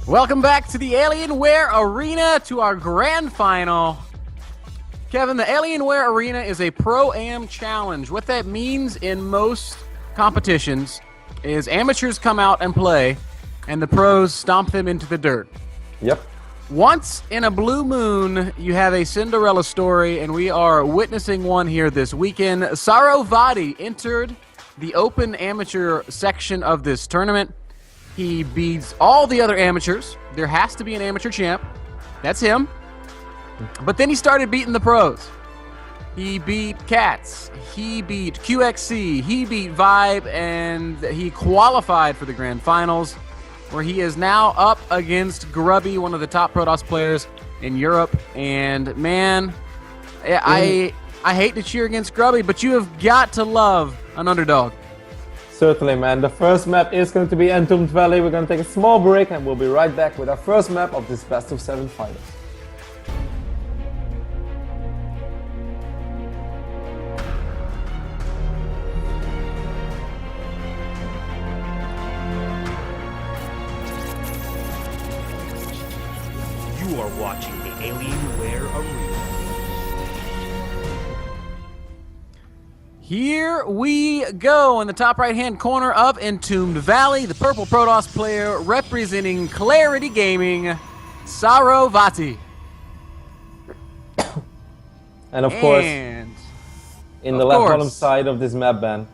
Welcome back to the Alienware Arena, to our grand final. Kevin, the Alienware Arena is a Pro-Am challenge. What that means in most competitions is amateurs come out and play, and the pros stomp them into the dirt. Yep. Once in a blue moon, you have a Cinderella story, and we are witnessing one here this weekend. SaroVati entered the open amateur section of this tournament. He beats all the other amateurs. There has to be an amateur champ. That's him. But then he started beating the pros. He beat Cats. He beat QXC. He beat Vibe. And he qualified for the grand finals, where he is now up against Grubby, one of the top Protoss players in Europe. And, man, I hate to cheer against Grubby, but you have got to love an underdog. Certainly, man. The first map is going to be Entombed Valley. We're going to take a small break and we'll be right back with our first map of this best of 7 finals. You are watching the Alienware Arena. Here we go in the top right-hand corner of Entombed Valley. The purple Protoss player representing Clarity Gaming, SaroVati. And of course, in the left bottom side of this map, Ben,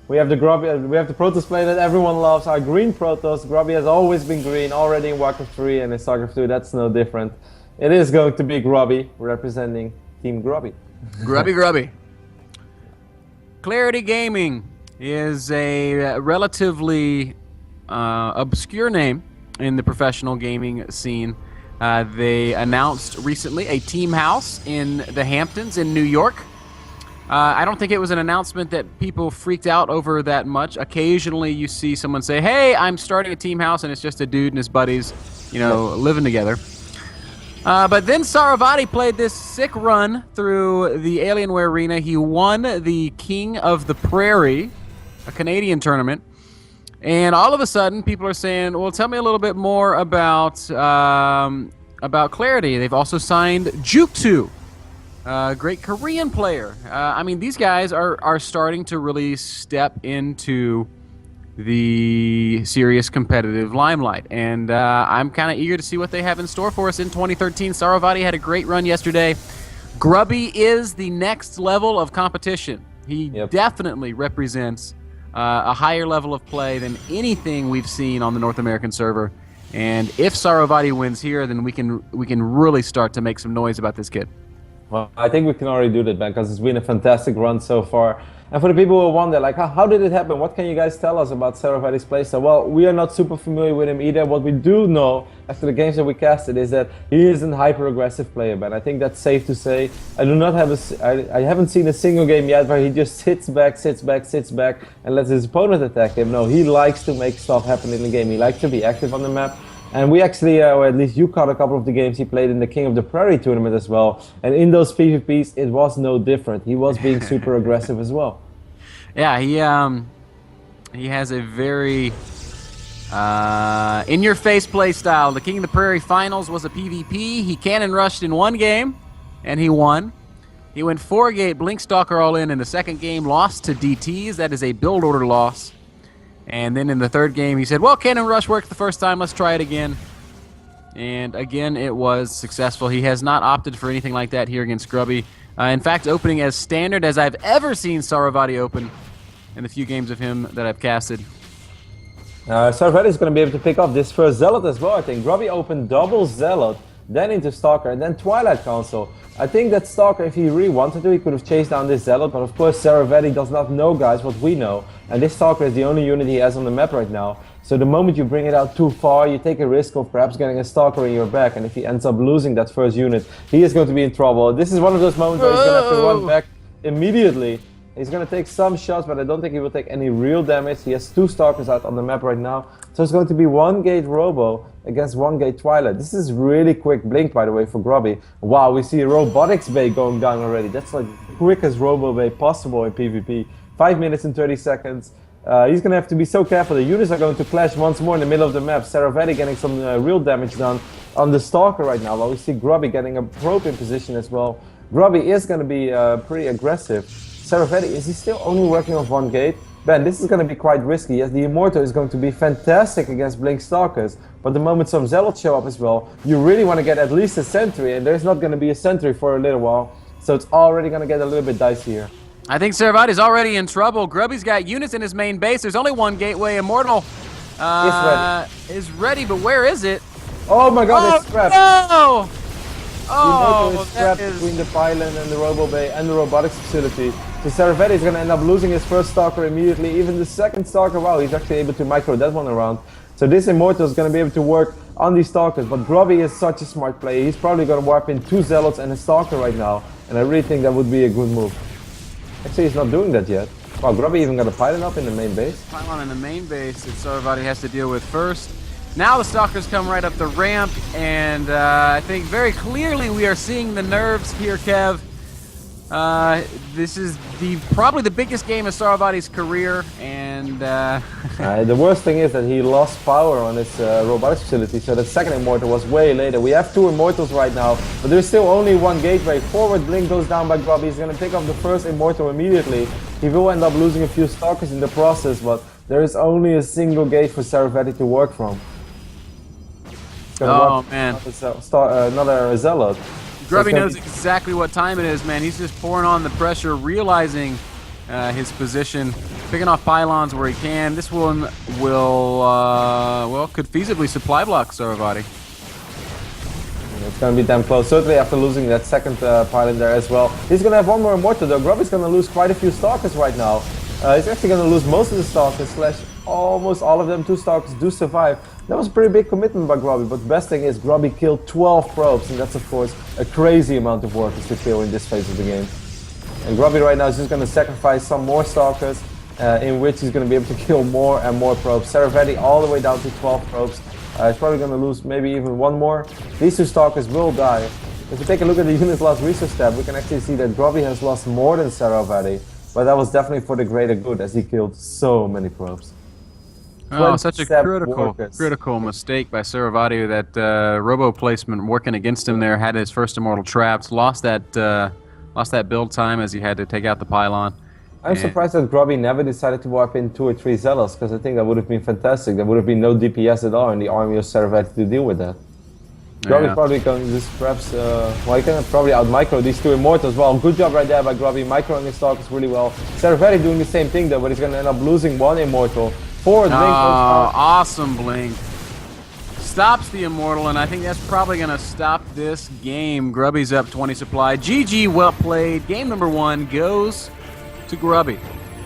we have the Grubby, we have the Protoss player that everyone loves, our green Protoss. Grubby has always been green, already in Warcraft 3 and in StarCraft 2. That's no different. It is going to be Grubby representing Team Grubby. Grubby. Clarity Gaming is a relatively obscure name in the professional gaming scene. They announced recently a team house in the Hamptons in New York. I don't think it was an announcement that people freaked out over that much. Occasionally you see someone say, hey, I'm starting a team house, and it's just a dude and his buddies, living together. But then SaroVati played this sick run through the Alienware Arena. He won the King of the Prairie, a Canadian tournament. And all of a sudden, people are saying, well, tell me a little bit more about Clarity. They've also signed Juktu, a great Korean player. I mean, these guys are starting to really step into the serious competitive limelight, and I'm kind of eager to see what they have in store for us in 2013. SaroVati had a great run yesterday. Grubby is the next level of competition. He definitely represents a higher level of play than anything we've seen on the North American server, and if SaroVati wins here, then we can really start to make some noise about this kid. Well, I think we can already do that, Ben, because it's been a fantastic run so far. And for the people who wonder, like, how did it happen? What can you guys tell us about SaroVati's playstyle? Well, we are not super familiar with him either. What we do know, after the games that we casted, is that he is a hyper-aggressive player, Ben. I think that's safe to say. I haven't seen a single game yet where he just sits back, and lets his opponent attack him. No, he likes to make stuff happen in the game. He likes to be active on the map. And we actually, or at least you caught a couple of the games he played in the King of the Prairie tournament as well. And in those PvPs, it was no different. He was being super aggressive as well. Yeah, he has a very in-your-face play style. The King of the Prairie finals was a PvP. He cannon rushed in one game, and he won. He went 4-gate Blinkstalker all in the second game, lost to DTs. That is a build order loss. And then in the third game, he said, well, Cannon Rush worked the first time, let's try it again. And again, it was successful. He has not opted for anything like that here against Grubby. In fact, opening as standard as I've ever seen SaroVati open in the few games of him that I've casted. SaroVati is going to be able to pick up this first Zealot as well, I think. Grubby opened double Zealot, then into Stalker, and then Twilight Council. I think that Stalker, if he really wanted to, he could have chased down this Zealot, but of course SaroVati does not know, guys, what we know. And this Stalker is the only unit he has on the map right now. So the moment you bring it out too far, you take a risk of perhaps getting a Stalker in your back, and if he ends up losing that first unit, he is going to be in trouble. This is one of those moments where he's going to have to run back immediately. He's going to take some shots, but I don't think he will take any real damage. He has 2 Stalkers out on the map right now. So it's going to be 1-gate Robo against 1-gate Twilight. This is really quick blink, by the way, for Grubby. Wow, we see a Robotics Bay going down already. That's like the quickest Robo Bay possible in PvP. 5 minutes and 30 seconds. He's going to have to be so careful. The units are going to clash once more in the middle of the map. SaroVati getting some real damage done on the Stalker right now, while we see Grubby getting a probe in position as well. Grubby is going to be pretty aggressive. SaroVati, is he still only working off one gate? Ben, this is going to be quite risky. Yes, the Immortal is going to be fantastic against Blink Stalkers, but the moment some Zealots show up as well, you really want to get at least a sentry, and there's not going to be a sentry for a little while, so it's already going to get a little bit dicey here. I think SaroVati's already in trouble. Grubby's got units in his main base. There's only one gateway. Immortal is ready, but where is it? Oh my god, it's trapped. No! The Immortal is trapped between the pylon and the Robo Bay and the robotics facility. So SaroVati is going to end up losing his first Stalker immediately. Even the second Stalker, wow, he's actually able to micro that one around. So this Immortal is going to be able to work on these Stalkers. But Grubby is such a smart player. He's probably going to warp in 2 Zealots and a Stalker right now. And I really think that would be a good move. Actually, he's not doing that yet. Wow, Grubby even got a pylon up in the main base. Pylon in the main base that SaroVati has to deal with first. Now the Stalkers come right up the ramp, and I think very clearly we are seeing the nerves here, Kev. This is probably the biggest game of SaroVati's career, and the worst thing is that he lost power on his robotics facility, so that second Immortal was way later. We have 2 Immortals right now, but there's still only one gateway. Forward blink goes down by Grubby. He's going to pick up the first Immortal immediately. He will end up losing a few Stalkers in the process, but there is only a single gate for SaroVati to work from. Oh man, another Zealot. Grubby knows exactly what time it is, man. He's just pouring on the pressure, realizing his position, picking off pylons where he can. This one will, could feasibly supply block SaroVati. It's going to be damn close, certainly after losing that second pylon there as well. He's going to have one more Immortal though. Grubby's going to lose quite a few Stalkers right now. He's actually going to lose most of the Stalkers, / almost all of them. 2 Stalkers do survive. That was a pretty big commitment by Grubby, but the best thing is Grubby killed 12 probes, and that's of course a crazy amount of workers to kill in this phase of the game. And Grubby right now is just going to sacrifice some more Stalkers, in which he's going to be able to kill more and more probes. SaroVati all the way down to 12 probes. He's probably going to lose maybe even one more. These 2 Stalkers will die. If we take a look at the unit's lost resource tab, we can actually see that Grubby has lost more than SaroVati, but that was definitely for the greater good as he killed so many probes. Oh, such a critical mistake by SaroVati. That robo placement working against him there, had his first Immortal trapped, lost that build time as he had to take out the pylon. I'm surprised that Grubby never decided to warp in 2 or 3 Zealots, because I think that would have been fantastic. There would have been no DPS at all in the army of SaroVati to deal with that. Grubby probably going to just perhaps, he can probably out-micro these 2 Immortals. Well, good job right there by Grubby, microing his Stalkers really well. SaroVati doing the same thing though, but he's going to end up losing 1 Immortal. Forward blink. Awesome blink. Stops the Immortal, and I think that's probably going to stop this game. Grubby's up 20 supply. GG, well played. Game number 1 goes to Grubby.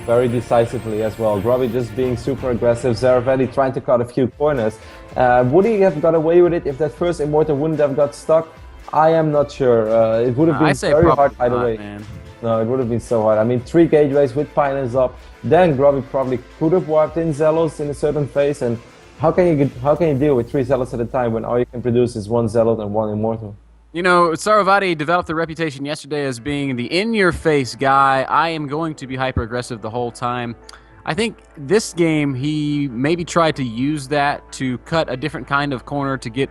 Very decisively as well. Grubby just being super aggressive. SaroVati trying to cut a few corners. Would he have got away with it if that first Immortal wouldn't have got stuck? I am not sure. It would have been very hard either way. Man. No, it would have been so hard. I mean, 3 gateways with pylons up. Then Grubby probably could have warped in Zealots in a certain phase. And how can you deal with 3 Zealots at a time when all you can produce is 1 Zealot and 1 Immortal? You know, SaroVati developed the reputation yesterday as being the in-your-face guy. I am going to be hyper-aggressive the whole time. I think this game he maybe tried to use that to cut a different kind of corner to get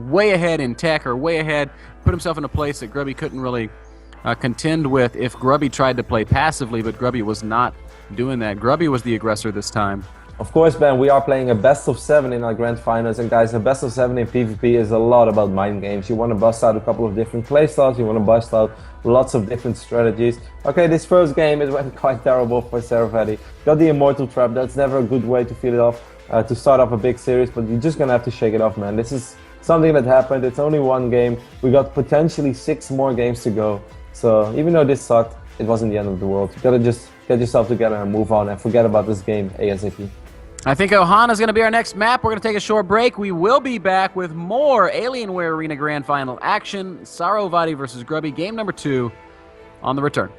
way ahead in tech or way ahead, put himself in a place that Grubby couldn't really contend with if Grubby tried to play passively, but Grubby was not doing that. Grubby was the aggressor this time. Of course, Ben, we are playing a best of 7 in our grand finals, and guys, a best of 7 in PvP is a lot about mind games. You want to bust out a couple of different playstyles, you want to bust out lots of different strategies. Okay, this first game, it went quite terrible for SaroVati. Got the Immortal trap, that's never a good way to feel it off, to start off a big series, but you're just going to have to shake it off, man. This is something that happened, it's only 1 game. We got potentially 6 more games to go. So, even though this sucked, it wasn't the end of the world. You gotta just get yourself together and move on and forget about this game ASAP. I think Ohana's going to be our next map. We're going to take a short break. We will be back with more Alienware Arena Grand Final action. SaroVati versus Grubby, game number 2 on the return.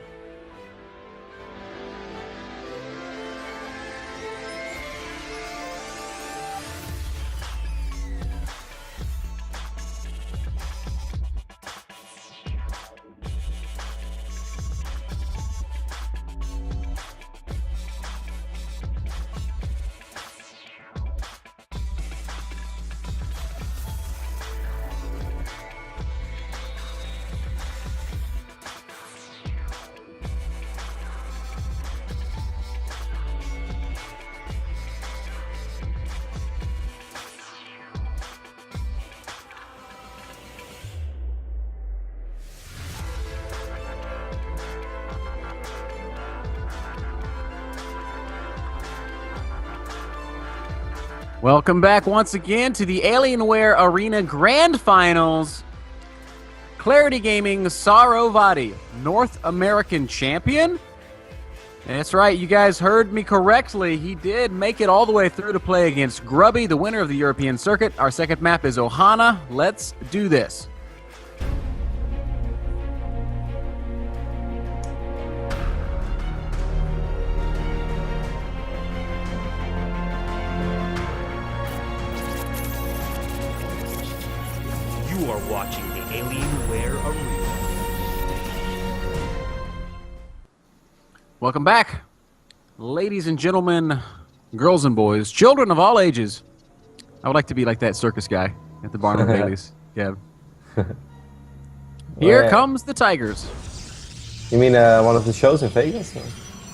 Welcome back once again to the Alienware Arena Grand Finals. Clarity Gaming SaroVati, North American Champion. That's right, you guys heard me correctly. He did make it all the way through to play against Grubby, the winner of the European Circuit. Our second map is Ohana. Let's do this. You are watching the Alienware Arena. Welcome back, ladies and gentlemen, girls and boys, children of all ages. I would like to be like that circus guy at the Barnum Bailey's. Yeah. Here comes the Tigers. You mean one of the shows in Vegas? Or?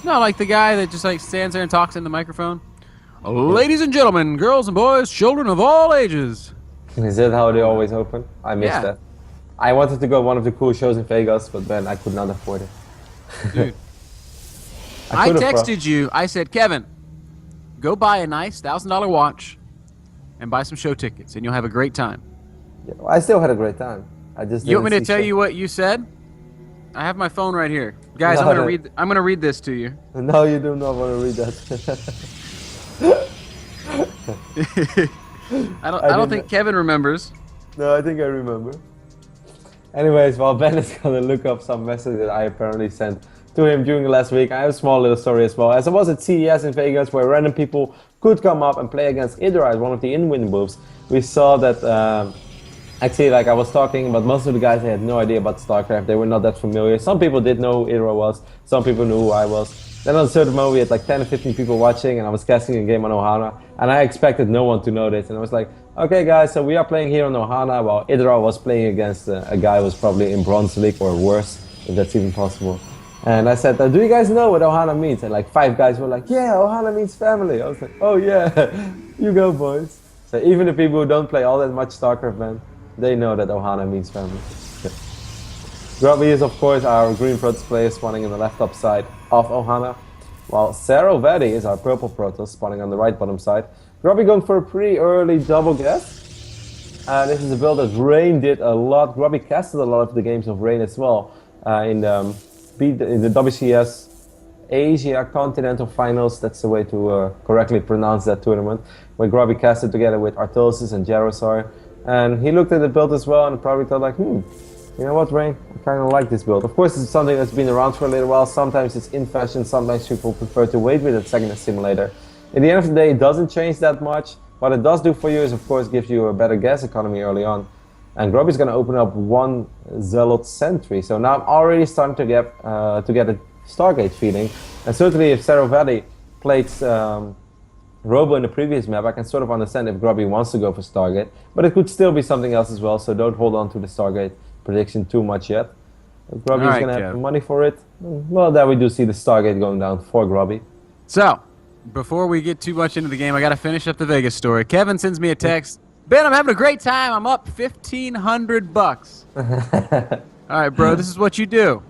No, like the guy that just like stands there and talks in the microphone. Ladies and gentlemen, girls and boys, children of all ages. Is that how they always open? I missed that. I wanted to go one of the cool shows in Vegas, but then I could not afford it. Dude. I texted you. I said, Kevin, go buy a nice $1,000 watch and buy some show tickets, and you'll have a great time. Yeah, I still had a great time. I just you want me to tell you what you said? I have my phone right here, guys. I'm gonna read this to you. No, you do not want to read that. I don't think Kevin remembers. No, I think I remember. Anyways, while Ben is gonna look up some message that I apparently sent to him during the last week, I have a small little story as well. As I was at CES in Vegas, where random people could come up and play against Idra at one of the in-win booths, we saw that actually, like I was talking, but most of the guys, they had no idea about StarCraft. They were not that familiar. Some people did know who Idra was. Some people knew who I was. Then on a certain moment, we had like 10 or 15 people watching, and I was casting a game on Ohana, and I expected no one to know this. And I was like, okay guys, so we are playing here on Ohana, while Idra was playing against a guy who was probably in Bronze League or worse, if that's even possible. And I said, do you guys know what Ohana means? And like 5 guys were like, yeah, Ohana means family. I was like, oh yeah, you go boys. So even the people who don't play all that much StarCraft, man, they know that Ohana means family. Grubby is of course our green Protoss player spawning on the left top side of Ohana, while SaroVati is our purple Protoss spawning on the right bottom side. Grubby going for a pretty early double guess. This is a build that Rain did a lot. Grubby casted a lot of the games of Rain as well in the WCS Asia Continental Finals. That's the way to correctly pronounce that tournament, where Grubby casted together with Artosis and Jarosar. And he looked at the build as well and probably thought like, you know what, Rain? I kind of like this build. Of course, it's something that's been around for a little while. Sometimes it's in fashion. Sometimes people prefer to wait with it second simulator. At the end of the day, it doesn't change that much. What it does do for you is, of course, gives you a better gas economy early on. And Grubby's going to open up 1 Zealot Sentry. So now I'm already starting to get a Stargate feeling. And certainly if SaroVati played Robo in the previous map, I can sort of understand if Grubby wants to go for Stargate. But it could still be something else as well, so don't hold on to the Stargate prediction too much yet. If Grubby's going to have the money for it, well, then we do see the Stargate going down for Grubby. So, before we get too much into the game, I got to finish up the Vegas story. Kevin sends me a text. Ben, I'm having a great time. I'm up $1,500. All right, bro, this is what you do.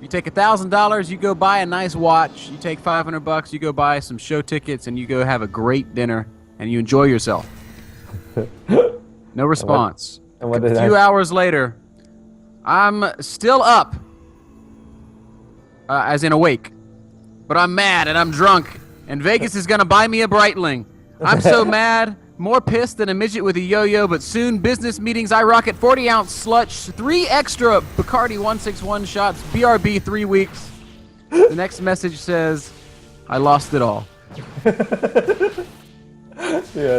You take $1,000, you go buy a nice watch. You take $500, you go buy some show tickets, and you go have a great dinner, and you enjoy yourself. No response. A few hours later, I'm still up, as in awake, but I'm mad and I'm drunk, and Vegas is going to buy me a Breitling. I'm so mad, more pissed than a midget with a yo-yo, but soon business meetings, I rocket 40-ounce sludge, 3 extra Bacardi 161 shots, BRB 3 weeks. The next message says, I lost it all. Yeah,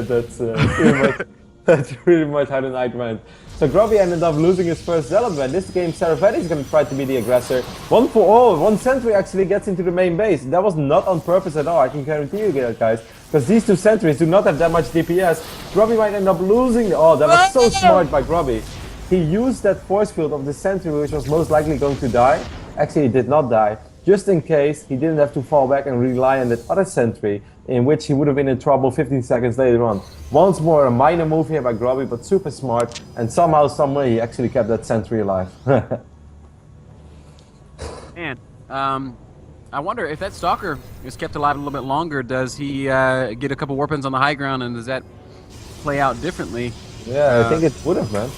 that's pretty much how the night went. So Grubby ended up losing his first Zealot win. This game, SaroVati is going to try to be the aggressor. 1 sentry actually gets into the main base. That was not on purpose at all, I can guarantee you guys. Because these 2 sentries do not have that much DPS. Grubby might end up losing. Oh, that was so smart by Grubby. He used that force field of the sentry, which was most likely going to die. Actually, he did not die. Just in case he didn't have to fall back and rely on that other sentry, in which he would have been in trouble 15 seconds later on. Once more, a minor move here by Grubby, but super smart, and somehow, someway, he actually kept that sentry alive. Man, I wonder if that Stalker is kept alive a little bit longer, does he get a couple warpins on the high ground, and does that play out differently? Yeah, I think it would have, man.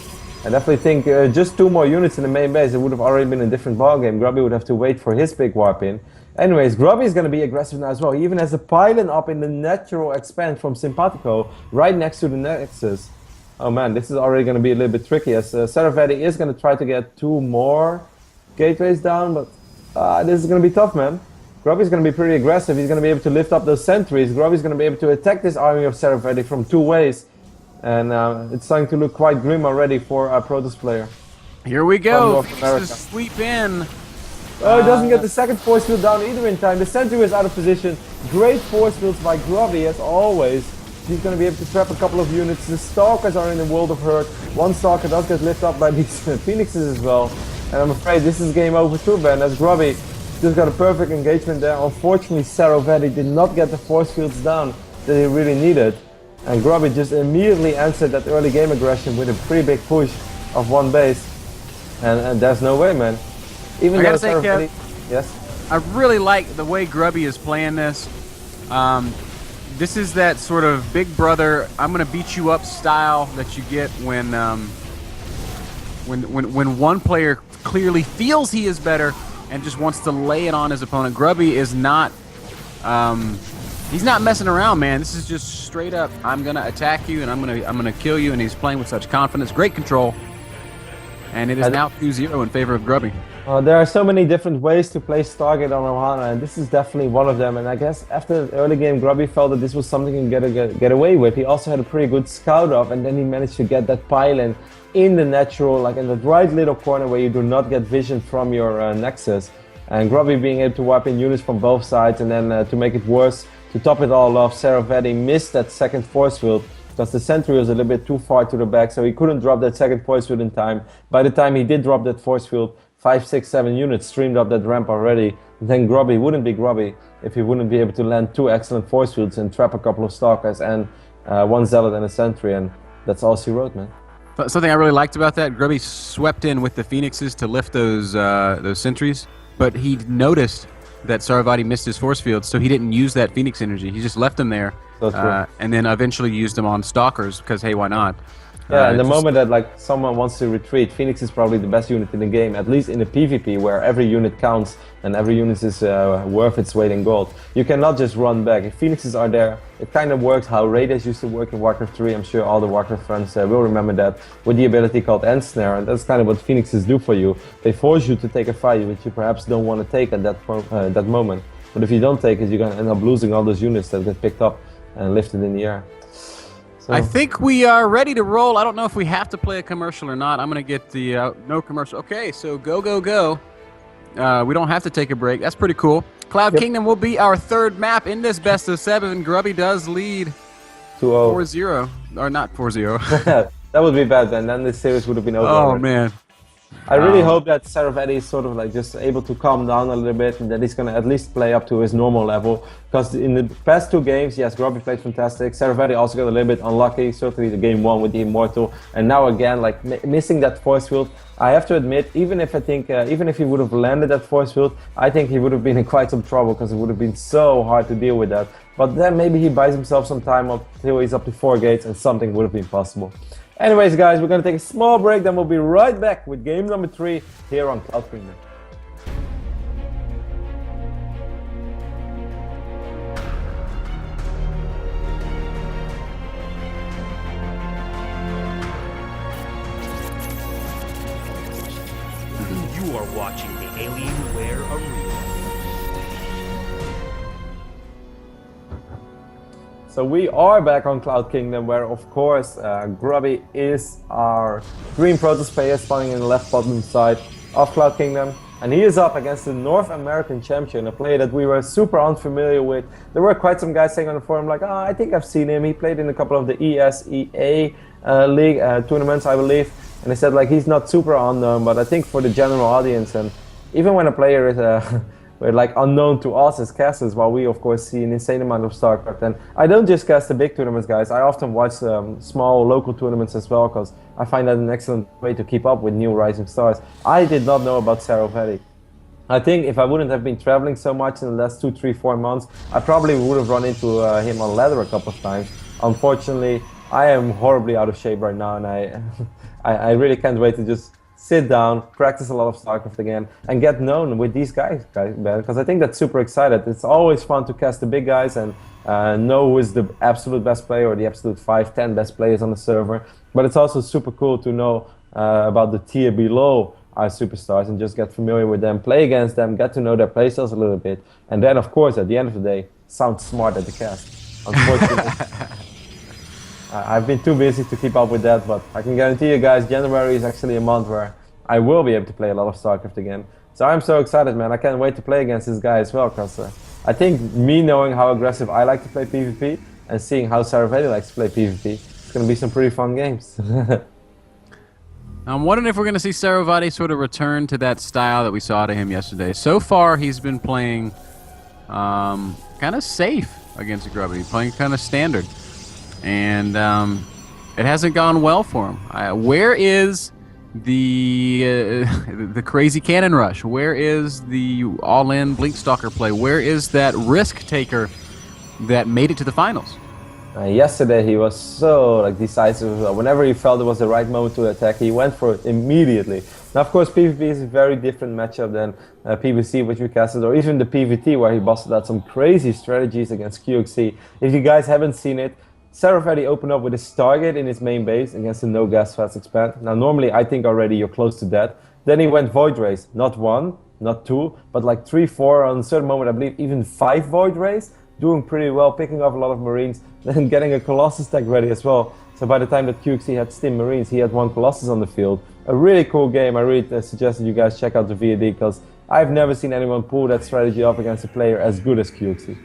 I definitely think just 2 more units in the main base, it would have already been a different ballgame. Grubby would have to wait for his big warp in. Anyways, Grubby is going to be aggressive now as well. He even has a pylon up in the natural expand from Simpatico, right next to the Nexus. Oh man, this is already going to be a little bit tricky, as SaroVati is going to try to get 2 more gateways down, but this is going to be tough, man. Grubby's going to be pretty aggressive. He's going to be able to lift up those sentries. Grubby's going to be able to attack this army of SaroVati from 2 ways. And it's starting to look quite grim already for our Protoss player. Here we go. Phoenix to sweep in. Oh, he doesn't get the second force field down either in time. The sentry is out of position. Great force fields by Grubby as always. He's going to be able to trap a couple of units. The Stalkers are in the world of hurt. One Stalker does get lifted up by these Phoenixes as well. And I'm afraid this is game over too, Ben, as Grubby just got a perfect engagement there. Unfortunately, SaroVati did not get the force fields down that he really needed. And Grubby just immediately answered that early game aggression with a pretty big push of 1 base. And there's no way, man. Even though SaroVati... Yes? I really like the way Grubby is playing this. This is that sort of big brother, I'm going to beat you up style that you get when one player clearly feels he is better and just wants to lay it on his opponent. Grubby is not... he's not messing around, man. This is just straight up, I'm gonna attack you and I'm gonna kill you, and he's playing with such confidence. Great control. And it is now 2-0 in favor of Grubby. There are so many different ways to play Stargate on Ohana, and this is definitely one of them. And I guess after the early game, Grubby felt that this was something he could get away with. He also had a pretty good scout off, and then he managed to get that pylon in the natural, like in the right little corner where you do not get vision from your Nexus. And Grubby being able to wipe in units from both sides, and then to make it worse, to top it all off, SaroVati missed that second force field because the sentry was a little bit too far to the back, so he couldn't drop that second force field in time. By the time he did drop that force field, 5, 6, 7 units streamed up that ramp already. Then Grubby wouldn't be Grubby if he wouldn't be able to land 2 excellent force fields and trap a couple of Stalkers and 1 Zealot and a sentry, and that's all she wrote, man. Something I really liked about that, Grubby swept in with the Phoenixes to lift those sentries, but he noticed that SaroVati missed his force field, so he didn't use that Phoenix energy. He just left them there, and then eventually used them on Stalkers because, hey, why not? Yeah, and the moment that like someone wants to retreat, Phoenix is probably the best unit in the game, at least in the PvP, where every unit counts and every unit is worth its weight in gold. You cannot just run back. If Phoenixes are there, it kind of works how Raiders used to work in Warcraft 3. I'm sure all the Warcraft fans will remember that, with the ability called Ensnare, and that's kind of what Phoenixes do for you. They force you to take a fight which you perhaps don't want to take at that moment. But if you don't take it, you're going to end up losing all those units that get picked up and lifted in the air. So. I think we are ready to roll. I don't know if we have to play a commercial or not. I'm going to get the no commercial. Okay, so go, go, go. We don't have to take a break. That's pretty cool. Cloud Kingdom will be our 3rd map in this best of 7. Grubby does lead 2-0. 4-0. Or not 4-0. That would be bad, man. Then this series would have been over. Oh, already. Man. I really hope that SaroVati is sort of like just able to calm down a little bit and that he's going to at least play up to his normal level. Because in the past 2 games, yes, Grubby played fantastic. SaroVati also got a little bit unlucky, certainly the game 1 with the Immortal. And now again, like missing that force field. I have to admit, even if he would have landed that force field, I think he would have been in quite some trouble because it would have been so hard to deal with that. But then maybe he buys himself some time up till he's up to 4 gates and something would have been possible. Anyways, guys, we're going to take a small break, then we'll be right back with game number 3 here on Cloud Kingdom. You are watching the Alienware Arena. So we are back on Cloud Kingdom, where of course Grubby is our green Protoss player spawning in the left bottom side of Cloud Kingdom. And he is up against the North American champion, a player that we were super unfamiliar with. There were quite some guys saying on the forum like, oh, I think I've seen him. He played in a couple of the ESEA league tournaments, I believe. And they said like he's not super unknown, but I think for the general audience, and even when a player is we're like unknown to us as casters, while we of course see an insane amount of StarCraft. And I don't just cast the big tournaments, guys. I often watch small local tournaments as well, because I find that an excellent way to keep up with new rising stars. I did not know about SaroVati. I think if I wouldn't have been traveling so much in the last 2, 3, 4 months, I probably would have run into him on ladder a couple of times. Unfortunately, I am horribly out of shape right now, and I really can't wait to just sit down, practice a lot of StarCraft again, and get known with these guys, because I think that's super exciting. It's always fun to cast the big guys and know who is the absolute best player or the absolute 5, 10 best players on the server. But it's also super cool to know about the tier below our superstars and just get familiar with them, play against them, get to know their playstyles a little bit, and then of course at the end of the day, sound smart at the cast. Unfortunately, I've been too busy to keep up with that, but I can guarantee you guys, January is actually a month where I will be able to play a lot of StarCraft again. So I'm so excited, man. I can't wait to play against this guy as well, because I think me knowing how aggressive I like to play PvP and seeing how SaroVati likes to play PvP, it's going to be some pretty fun games. I'm wondering if we're going to see SaroVati sort of return to that style that we saw to him yesterday. So far, he's been playing kind of safe against Grubby, playing kind of standard. And it hasn't gone well for him. Where is the crazy cannon rush? Where is the all-in Blinkstalker play? Where is that risk taker that made it to the finals? Yesterday he was so decisive. Whenever he felt it was the right moment to attack, he went for it immediately. Now, of course, PvP is a very different matchup than PvC, which we casted, or even the PvT, where he busted out some crazy strategies against QXC. If you guys haven't seen it, SaroVati opened up with a Stargate in his main base against the no gas fast expand. Now, normally I think already you're close to that. Then he went Void Rays, not 1, not 2, but like 3, 4, on a certain moment I believe even 5 Void Rays. Doing pretty well, picking off a lot of Marines, then getting a Colossus tech ready as well. So by the time that QXC had Stim Marines, he had 1 Colossus on the field. A really cool game. I really suggest that you guys check out the VOD, because I've never seen anyone pull that strategy off against a player as good as QXC.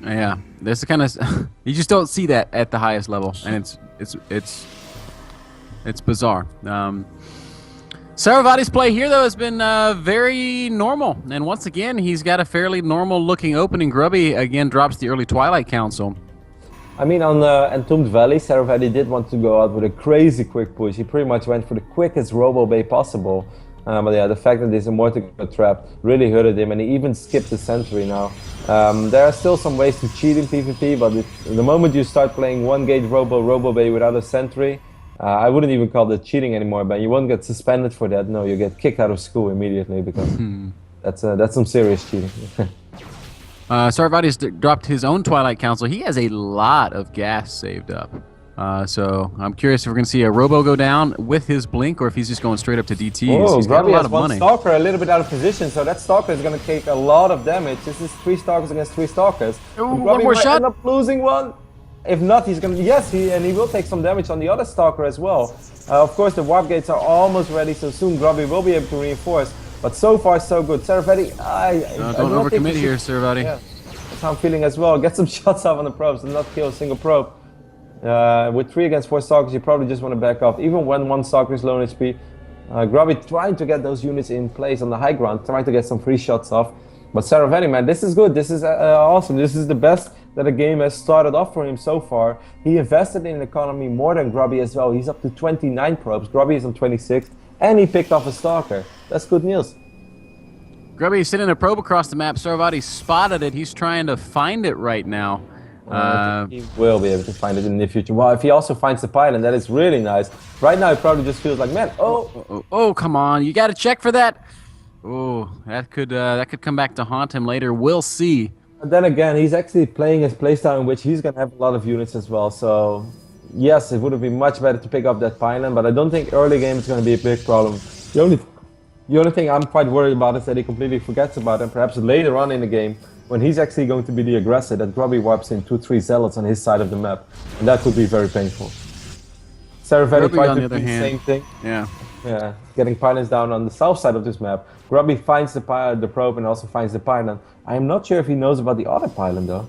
Yeah, there's the kind of you just don't see that at the highest level, and it's bizarre. SaroVati's play here, though, has been very normal. And once again, he's got a fairly normal-looking opening. Grubby, again, drops the early Twilight Council. I mean, on Entombed Valley, SaroVati did want to go out with a crazy quick push. He pretty much went for the quickest Robo Bay possible. But yeah, the fact that this Immortal trap really hurted him, and he even skipped the Sentry now. There are still some ways to cheat in PvP, but the moment you start playing 1-gauge Robo Bay without a Sentry, I wouldn't even call that cheating anymore, but you won't get suspended for that. No, you get kicked out of school immediately, because that's some serious cheating. SaroVati's dropped his own Twilight Council. He has a lot of gas saved up. So I'm curious if we're going to see a Robo go down with his Blink, or if he's just going straight up to DT. Oh, he's got a lot of one money. Stalker a little bit out of position, so that Stalker is going to take a lot of damage. This is 3 Stalkers against 3 Stalkers. Ooh, one more shot. End up losing one. If not, he's going to... Yes, he will take some damage on the other Stalker as well. Of course, the Warp Gates are almost ready, so soon Grubby will be able to reinforce. But so far, so good. SaroVati, don't overcommit here, SaroVati. Yeah, that's how I'm feeling as well. Get some shots off on the probes and not kill a single probe. With 3 against 4 Stalkers, you probably just want to back off. Even when 1 Stalker is low in HP. Grubby trying to get those units in place on the high ground, trying to get some free shots off. But SaroVati, man, this is good. This is awesome. This is the best that the game has started off for him so far. He invested in economy more than Grubby as well. He's up to 29 probes. Grubby is on 26, and he picked off a Stalker. That's good news. Grubby is sending a probe across the map. SaroVati spotted it. He's trying to find it right now. He will be able to find it in the near future. Well, if he also finds the pylon, that is really nice. Right now, he probably just feels like, man, oh, come on. You got to check for that. Oh, that could come back to haunt him later. We'll see. And then again, he's actually playing his playstyle in which he's going to have a lot of units as well. So, yes, it would have been much better to pick up that pylon, but I don't think early game is going to be a big problem. The only thing I'm quite worried about is that he completely forgets about it, and perhaps later on in the game, when he's actually going to be the aggressor, that Grubby wipes in 2-3 Zealots on his side of the map. And that could be very painful. SaroVati tried to do the same thing. Yeah, getting pylons down on the south side of this map. Grubby finds the probe and also finds the pylon. I am not sure if he knows about the other pylon though.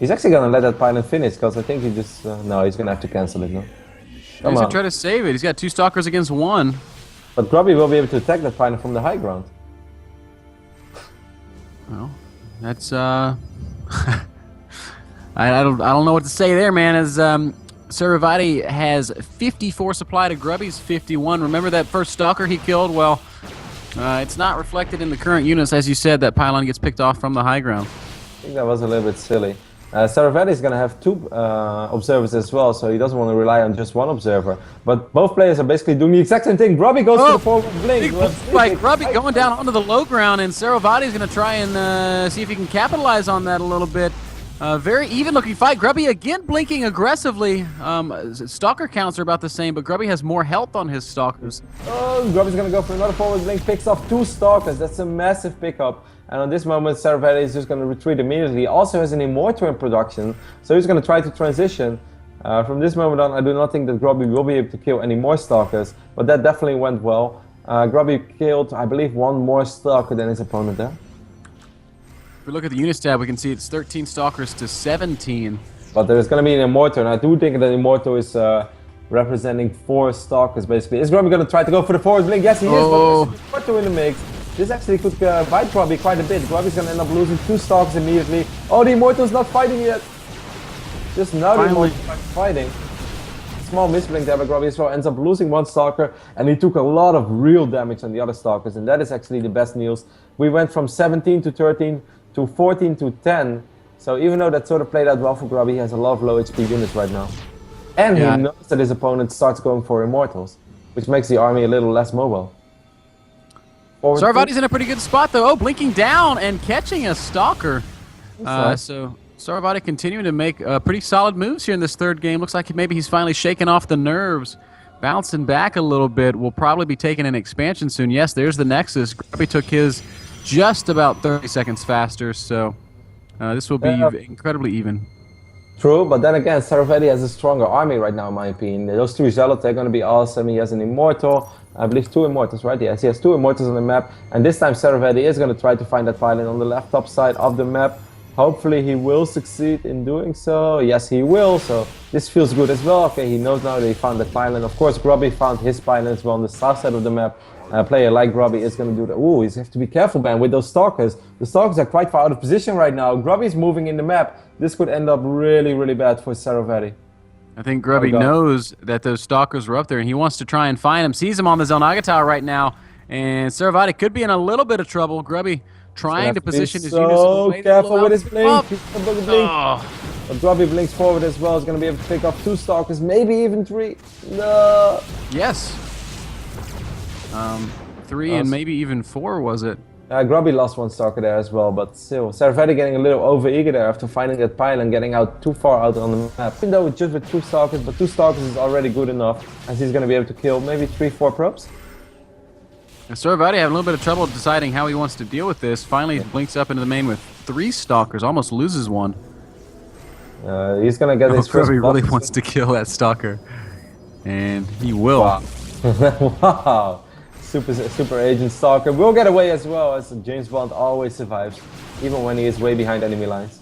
He's actually going to let that pylon finish, because I think he just... no, he's going to have to cancel it, no? He's going to try to save it. He's got 2 Stalkers against 1. But Grubby will be able to attack that pylon from the high ground. Well, that's... I don't know what to say there, man. As SaroVati has 54 supply to Grubby's 51. Remember that first Stalker he killed? Well, It's not reflected in the current units, as you said. That pylon gets picked off from the high ground. I think that was a little bit silly. SaroVati is going to have 2 observers as well, so he doesn't want to rely on just one observer. But both players are basically doing the exact same thing. Grubby goes to the forward blink. Like Grubby going down onto the low ground, and SaroVati is going to try and see if he can capitalize on that a little bit. Very even-looking fight. Grubby again blinking aggressively. Stalker counts are about the same, but Grubby has more health on his stalkers. Oh, Grubby's going to go for another forward blink, picks off 2 stalkers. That's a massive pickup. And on this moment, SaroVati is just going to retreat immediately. He also has an Immortal in production, so he's going to try to transition. From this moment on, I do not think that Grubby will be able to kill any more stalkers, but that definitely went well. Grubby killed, I believe, 1 more stalker than his opponent there. If we look at the units tab, we can see it's 13 stalkers to 17. But there's going to be an Immortal, and I do think that Immortal is representing 4 stalkers, basically. Is Grubby going to try to go for the forward blink? Yes, he is, but there's an Immortal in the mix. This actually could bite Grubby quite a bit. Grubby's going to end up losing 2 stalkers immediately. Oh, the Immortal's not fighting yet. Just now the Immortal's fighting. Small misblink there by Grubby as well. Ends up losing 1 stalker, and he took a lot of real damage on the other stalkers, and that is actually the best news. We went from 17 to 13 to 14 to 10. So even though that sort of played out well for Grubby, he has a lot of low HP units right now. And he knows that his opponent starts going for Immortals, which makes the army a little less mobile. SaroVati's in a pretty good spot, though. Oh, blinking down and catching a stalker. So SaroVati continuing to make pretty solid moves here in this third game. Looks like maybe he's finally shaken off the nerves. Bouncing back a little bit. Will probably be taking an expansion soon. Yes, there's the Nexus. Grubby took his just about 30 seconds faster, so this will be incredibly even. True, but then again, SaroVati has a stronger army right now, in my opinion. Those 2 Zealots, they're going to be awesome. He has an Immortal. I believe 2 Immortals, right? Yes, he has 2 Immortals on the map. And this time SaroVati is going to try to find that pylon on the left top side of the map. Hopefully he will succeed in doing so. Yes, he will. So this feels good as well. Okay, he knows now that he found the pylon. Of course, Grubby found his pylon as well on the south side of the map. A player like Grubby is going to do that. Ooh, you have to be careful, man, with those stalkers. The stalkers are quite far out of position right now. Grubby's moving in the map. This could end up really, really bad for SaroVati. I think Grubby knows that those stalkers were up there, and he wants to try and find them. Sees them on the Zelnaga tower right now, and SaroVati could be in a little bit of trouble. Grubby trying to position his units. So careful with his blink. Oh. But Grubby blinks forward as well. Is going to be able to pick up 2 stalkers, maybe even 3. No. Yes. 3 and maybe even 4, was it? Grubby lost 1 stalker there as well, but still. SaroVati getting a little over-eager there after finding that pylon, getting out too far out on the map. Even though it's just with 2 stalkers, but 2 stalkers is already good enough, as he's going to be able to kill maybe 3-4 probes. SaroVati having a little bit of trouble deciding how he wants to deal with this. Finally blinks up into the main with 3 stalkers, almost loses 1. He's going to get his first Grubby really wants to kill that stalker, and he will. Wow. Wow. Super agent stalker will get away as well, as James Bond always survives, even when he is way behind enemy lines.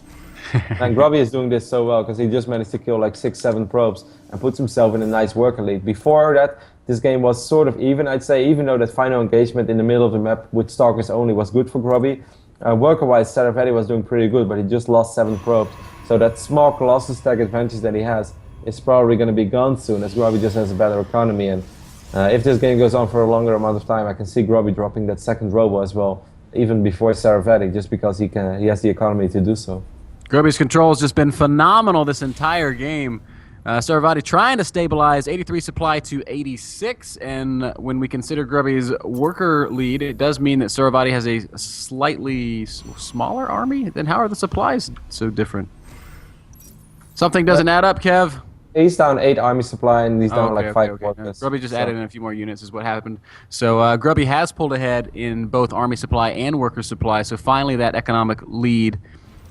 And Grubby is doing this so well because he just managed to kill like 6-7 probes and puts himself in a nice worker lead. Before that, this game was sort of even, I'd say, even though that final engagement in the middle of the map with stalkers only was good for Grubby. Worker-wise, SaroVati was doing pretty good, but he just lost 7 probes. So that small Colossus stack advantage that he has is probably going to be gone soon, as Grubby just has a better economy. And if this game goes on for a longer amount of time, I can see Grubby dropping that second robo as well, even before SaroVati, just because he has the economy to do so. Grubby's control has just been phenomenal this entire game. SaroVati trying to stabilize 83 supply to 86, and when we consider Grubby's worker lead, it does mean that SaroVati has a slightly smaller army. Then how are the supplies so different? Something doesn't add up, Kev. He's down 8 army supply and he's down like 5 workers. Grubby just added in a few more units is what happened. So Grubby has pulled ahead in both army supply and worker supply. So finally that economic lead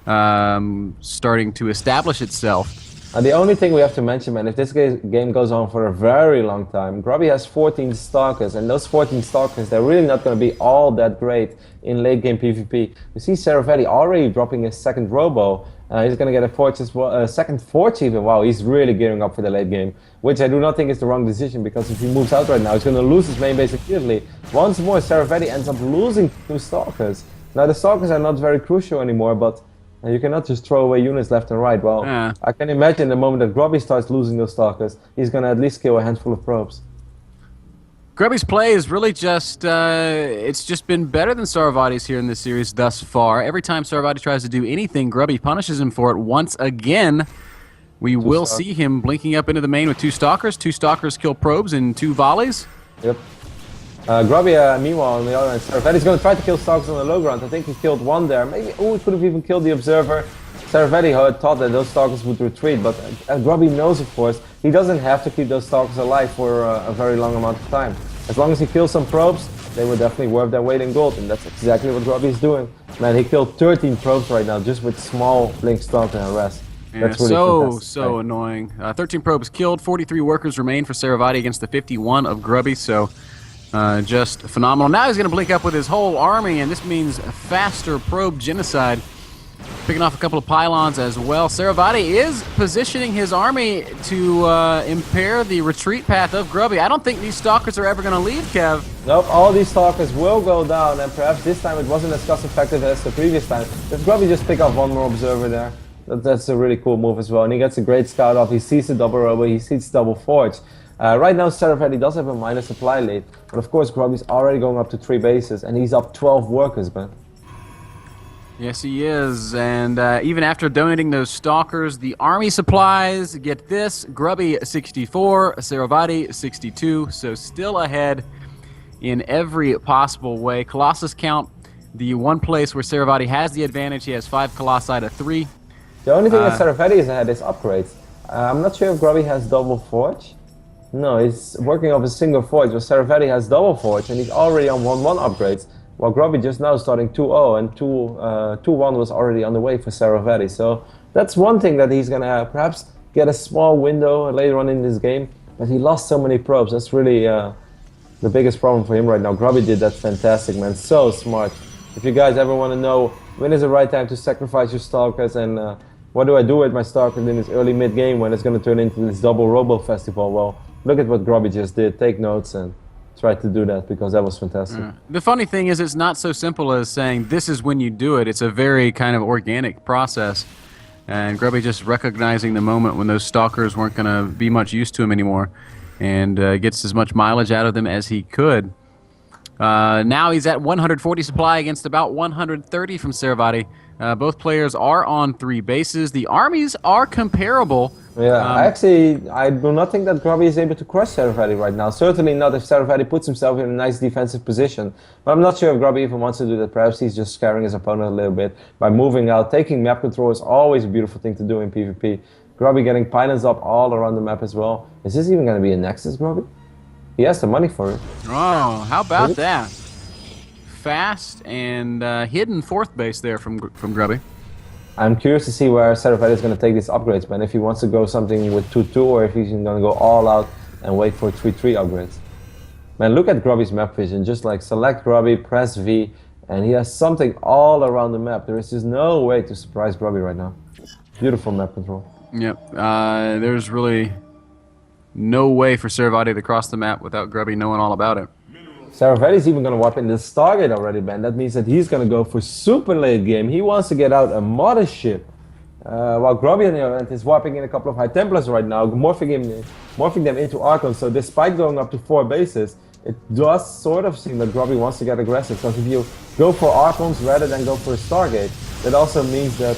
starting to establish itself. The only thing we have to mention, man, if this game goes on for a very long time, Grubby has 14 stalkers, and those 14 stalkers, they're really not going to be all that great in late game PvP. We see SaroVati already dropping his second robo. He's going to get a forge as well, second forge even. Wow, he's really gearing up for the late game, which I do not think is the wrong decision, because if he moves out right now, he's going to lose his main base immediately. Once more, SaroVati ends up losing 2 stalkers. Now, the stalkers are not very crucial anymore, but you cannot just throw away units left and right. Well, I can imagine the moment that Grubby starts losing those stalkers, he's going to at least kill a handful of probes. Grubby's play is really just, it's just been better than SaroVati's here in this series thus far. Every time SaroVati tries to do anything, Grubby punishes him for it once again. We will see him blinking up into the main with 2 Stalkers. 2 Stalkers kill probes in 2 volleys. Yep. Grubby, meanwhile, on the other hand, SaroVati's going to try to kill Stalkers on the low ground. I think he killed 1 there. Maybe, oh, he could have even killed the Observer. SaroVati thought that those Stalkers would retreat, but Grubby knows, of course, he doesn't have to keep those Stalkers alive for a very long amount of time. As long as he kills some probes, they will definitely worth their weight in gold, and that's exactly what Grubby is doing. Man, he killed 13 probes right now, just with small Blink Stalker and rest. Yeah, that's really so annoying. 13 probes killed, 43 workers remain for SaroVati against the 51 of Grubby, so just phenomenal. Now he's going to blink up with his whole army, and this means faster probe genocide. Picking off a couple of pylons as well. SaroVati is positioning his army to impair the retreat path of Grubby. I don't think these Stalkers are ever going to leave, Kev. Nope, all these Stalkers will go down, and perhaps this time it wasn't as cost effective as the previous time. If Grubby just pick up 1 more Observer there, that's a really cool move as well. And he gets a great scout off. He sees the double robo, he sees double forge. Right now SaroVati does have a minor supply lead, but of course Grubby's already going up to 3 bases, and he's up 12 workers, man. Yes, he is, and even after donating those Stalkers, the army supplies, get this, Grubby 64, SaroVati 62, so still ahead in every possible way. Colossus count, the one place where SaroVati has the advantage, he has 5 Colossi to 3. The only thing that SaroVati is ahead is upgrades. I'm not sure if Grubby has double forge. No, he's working off a single forge, but SaroVati has double forge, and he's already on 1-1 upgrades. While Grubby just now starting 2-0, and 2-1 was already on the way for SaroVati. So that's one thing that he's going to perhaps get a small window later on in this game. But he lost so many probes. That's really the biggest problem for him right now. Grubby did that fantastic, man. So smart. If you guys ever want to know when is the right time to sacrifice your Stalkers and what do I do with my Stalkers in this early mid-game when it's going to turn into this double Robo Festival, well, look at what Grubby just did. Take notes and try to do that because that was fantastic. The funny thing is it's not so simple as saying this is when you do it. It's a very kind of organic process. And Grubby just recognizing the moment when those Stalkers weren't going to be much use to him anymore and gets as much mileage out of them as he could. Now he's at 140 supply against about 130 from SaroVati. Both players are on 3 bases. The armies are comparable. Yeah, I do not think that Grubby is able to crush SaroVati right now. Certainly not if SaroVati puts himself in a nice defensive position. But I'm not sure if Grubby even wants to do that. Perhaps he's just scaring his opponent a little bit by moving out. Taking map control is always a beautiful thing to do in PvP. Grubby getting pylons up all around the map as well. Is this even going to be a Nexus, Grubby? He has the money for it. Oh, how about that? Fast and hidden 4th base there from Grubby. I'm curious to see where SaroVati is going to take these upgrades, man. If he wants to go something with 2-2 or if he's going to go all out and wait for 3-3 upgrades. Man, look at Grubby's map vision. Just like select Grubby, press V, and he has something all around the map. There is just no way to surprise Grubby right now. Beautiful map control. Yep. There's really no way for SaroVati to cross the map without Grubby knowing all about it. SaroVati's even going to warp in the Stargate already, man. That means that he's going to go for super late game. He wants to get out a mothership. While Grubby on the other hand is warping in a couple of High Templars right now, morphing them into Archons. So despite going up to 4 bases, it does sort of seem that Grubby wants to get aggressive. Because if you go for Archons rather than go for a Stargate, that also means that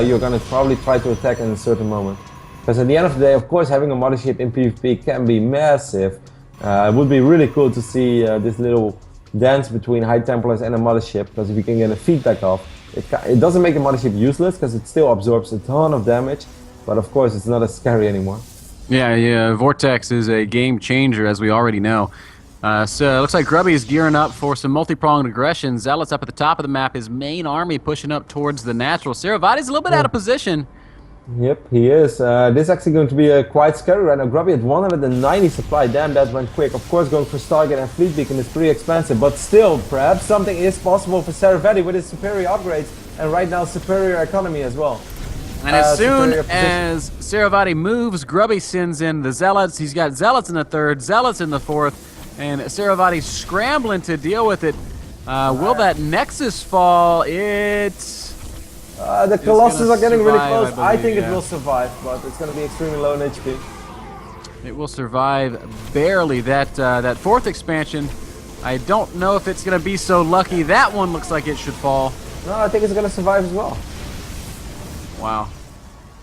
you're going to probably try to attack in a certain moment. Because at the end of the day, of course, having a mothership in PvP can be massive. It would be really cool to see this little dance between High Templars and a mothership, because if you can get a feedback off, it doesn't make the mothership useless because it still absorbs a ton of damage, but of course it's not as scary anymore. Yeah, Vortex is a game changer, as we already know. So it looks like Grubby is gearing up for some multi-pronged aggression. Zealot's up at the top of the map, his main army pushing up towards the natural. SaroVati's a little bit out of position. Yep, he is. This is actually going to be quite scary right now. Grubby at 190 supply. Damn, that went quick. Of course, going for Stargate and Fleet Beacon is pretty expensive, but still, perhaps something is possible for SaroVati with his superior upgrades and right now superior economy as well. And as soon as SaroVati moves, Grubby sends in the Zealots. He's got Zealots in the 3rd, Zealots in the 4th, and SaroVati scrambling to deal with it. Will that Nexus fall? The Colossus are getting really close. I think it will survive, but it's going to be extremely low in HP. It will survive barely. That fourth expansion, I don't know if it's going to be so lucky. That one looks like it should fall. No, I think it's going to survive as well. Wow.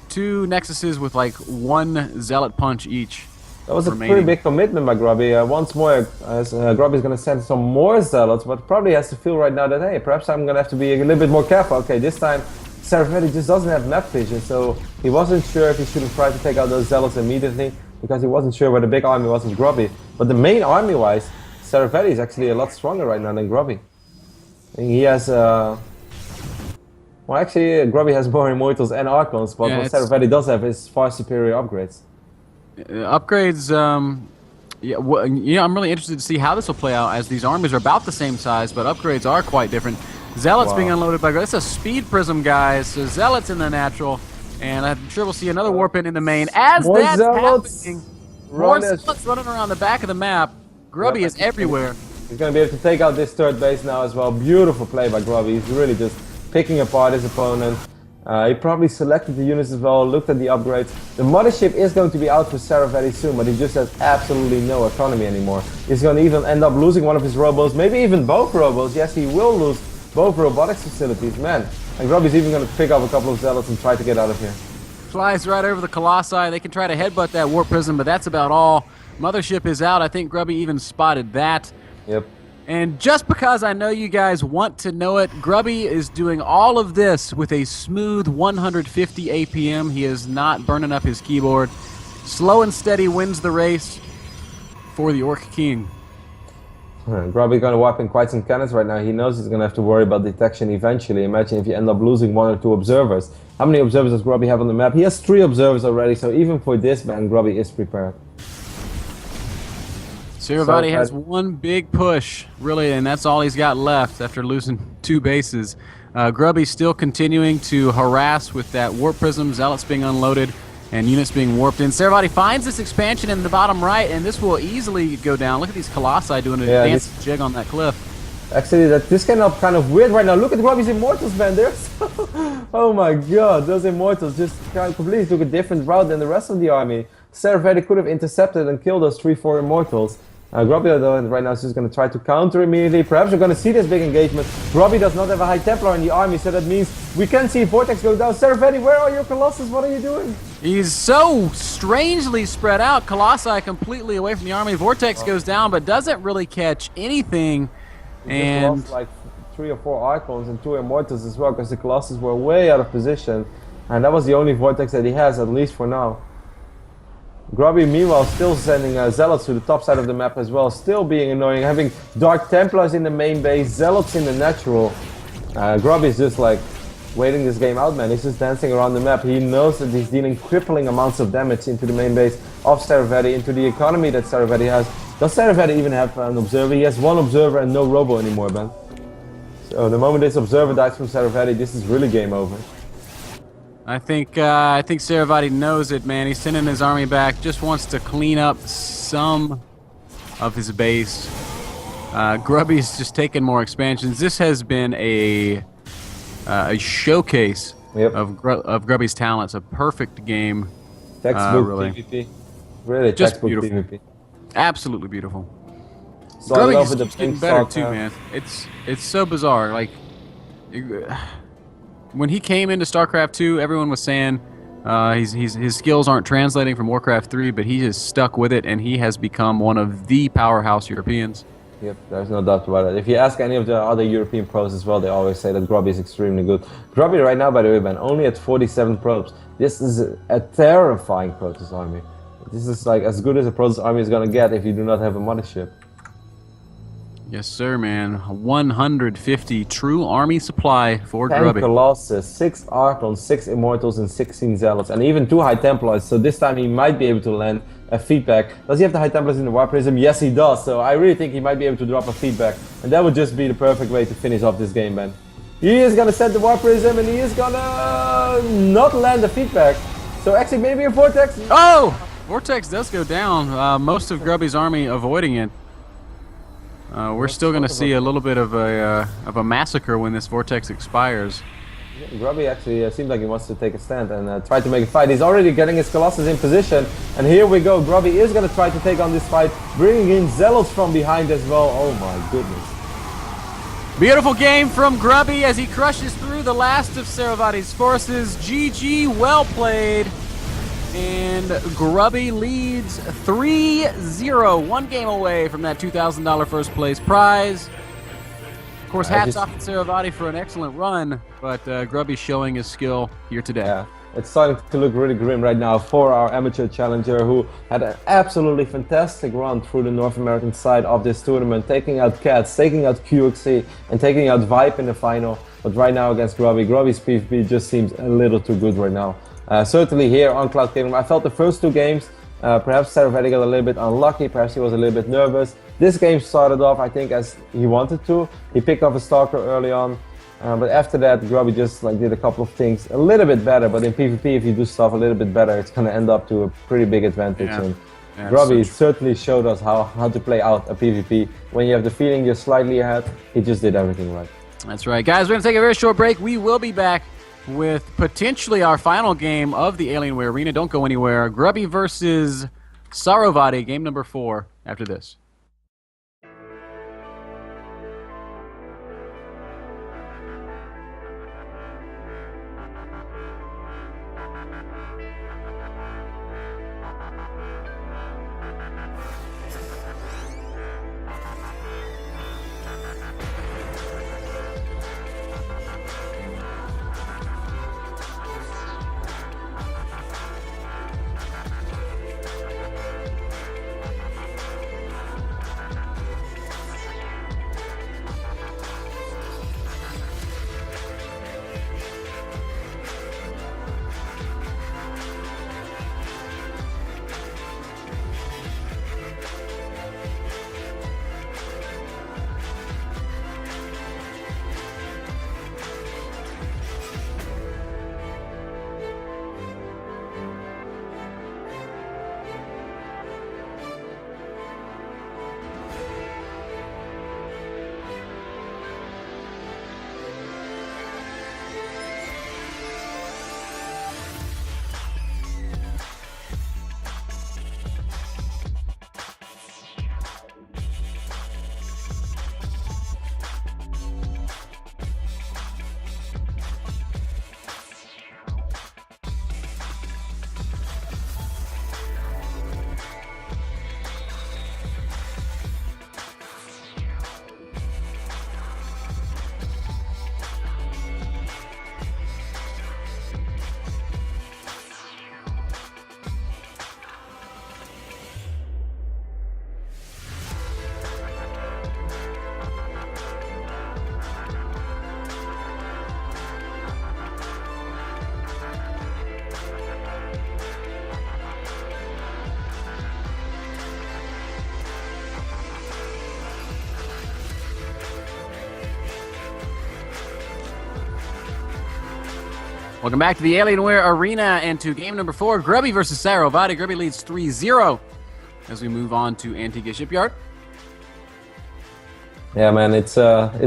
2 Nexuses with like 1 Zealot punch each. That was a remaining. pretty big commitment by Grubby. Once more, Grubby is going to send some more Zealots, but probably has to feel right now that, hey, perhaps I'm going to have to be a little bit more careful. Okay, this time SaroVati just doesn't have map vision, so he wasn't sure if he should have tried to take out those Zealots immediately, because he wasn't sure where the big army was with Grubby. But the main army-wise, SaroVati is actually a lot stronger right now than Grubby. He has, well, actually, Grubby has more Immortals and Archons, but what SaroVati does have is far superior upgrades. Upgrades, yeah, I'm really interested to see how this will play out, as these armies are about the same size, but upgrades are quite different. Zealots being unloaded by Grubby. It's a speed prism, guys. So Zealots in the natural, and I'm sure we'll see another warp in the main. As more that's Zealots happening, more Zealots running around the back of the map. Grubby is everywhere. He's going to be able to take out this third base now as well. Beautiful play by Grubby. He's really just picking apart his opponent. He probably selected the units as well, looked at the upgrades. The mothership is going to be out for SaroVati soon, but he just has absolutely no economy anymore. He's going to even end up losing one of his robos, maybe even both robos. Yes, he will lose both robotics facilities, man. And Grubby's even going to pick up a couple of Zealots and try to get out of here. Flies right over the Colossi. They can try to headbutt that warp prism, but that's about all. Mothership is out. I think Grubby even spotted that. Yep. And just because I know you guys want to know it, Grubby is doing all of this with a smooth 150 APM. He is not burning up his keyboard. Slow and steady wins the race for the Orc King. Grubby going to wipe in quite some cannons right now. He knows he's going to have to worry about detection eventually. Imagine if you end up losing 1 or 2 observers. How many observers does Grubby have on the map? He has 3 observers already, so even for this, man, Grubby is prepared. SaroVati has 1 big push, really, and that's all he's got left after losing 2 bases. Grubby's still continuing to harass with that warp prism, Zealots being unloaded, and units being warped in. SaroVati finds this expansion in the bottom right, and this will easily go down. Look at these Colossi doing a dance jig on that cliff. Actually, this came up kind of weird right now. Look at Grubby's Immortals, man. They're so oh my god, those Immortals just completely took a different route than the rest of the army. SaroVati could have intercepted and killed those 3-4 Immortals. Grubby, though, right now is just going to try to counter immediately. Perhaps we're going to see this big engagement. Grubby does not have a High Templar in the army, so that means we can see Vortex go down. SaroVati, where are your Colossus? What are you doing? He's so strangely spread out. Colossi completely away from the army. Vortex goes down, but doesn't really catch anything. He just lost like 3 or 4 Archons and 2 Immortals as well, because the Colossus were way out of position. And that was the only Vortex that he has, at least for now. Grubby, meanwhile, still sending Zealots to the top side of the map as well, still being annoying, having Dark Templars in the main base, Zealots in the natural. Grubby's just like waiting this game out, man. He's just dancing around the map. He knows that he's dealing crippling amounts of damage into the main base of SaroVati, into the economy that SaroVati has. Does SaroVati even have an observer? He has 1 observer and no robo anymore, man. So the moment this observer dies from SaroVati, this is really game over. I think SaroVati knows it, man. He's sending his army back, just wants to clean up some of his base. Grubby's just taking more expansions. This has been a showcase of Grubby's talents. A perfect game. Textbook really. PvP. Really just textbook beautiful. PvP. Absolutely beautiful. So Grubby keeps getting better too, man. It's so bizarre. Like, when he came into StarCraft 2, everyone was saying his skills aren't translating from Warcraft 3, but he has stuck with it, and he has become one of the powerhouse Europeans. Yep, there's no doubt about it. If you ask any of the other European pros as well, they always say that Grubby is extremely good. Grubby right now, by the way, man, only at 47 probes. This is a terrifying Protoss army. This is like as good as a Protoss army is going to get if you do not have a mothership. Yes, sir, man. 150 true army supply for 10 Grubby. Colossus, 6 Archons, 6 Immortals, and 16 Zealots, and even 2 High Templars. So this time he might be able to land a feedback. Does he have the High Templars in the Warp Prism? Yes, he does. So I really think he might be able to drop a feedback, and that would just be the perfect way to finish off this game, man. He is gonna set the Warp Prism, and he is gonna not land a feedback. So actually, maybe a Vortex. Oh, Vortex does go down. Most of Grubby's army avoiding it. We're still going to see a little bit of a massacre when this Vortex expires. Grubby actually seems like he wants to take a stand and try to make a fight. He's already getting his Colossus in position. And here we go. Grubby is going to try to take on this fight, bringing in Zealots from behind as well. Oh my goodness. Beautiful game from Grubby as he crushes through the last of SaroVati's forces. GG, well played. And Grubby leads 3-0, one game away from that $2,000 first place prize. Of course, hats off to SaroVati for an excellent run, but Grubby showing his skill here today. Yeah, it's starting to look really grim right now for our amateur challenger, who had an absolutely fantastic run through the North American side of this tournament, taking out Cats, taking out QXC, and taking out Vibe in the final. But right now against Grubby, Grubby's PvP just seems a little too good right now. Certainly here on Cloud Kingdom, I felt the first two games, perhaps SaroVati got a little bit unlucky, perhaps he was a little bit nervous. This game started off, I think, as he wanted to. He picked off a Stalker early on, but after that, Grubby just did a couple of things a little bit better. But in PvP, if you do stuff a little bit better, it's going to end up to a pretty big advantage. Yeah. And Grubby certainly showed us how to play out a PvP. When you have the feeling you're slightly ahead, he just did everything right. That's right. Guys, we're going to take a very short break. We will be back with potentially our final game of the Alienware Arena. Don't go anywhere. Grubby versus SaroVati, game number 4 after this. Welcome back to the Alienware Arena and to game number 4, Grubby versus SaroVati. Grubby leads 3-0 as we move on to Antigua Shipyard. Yeah, man, it's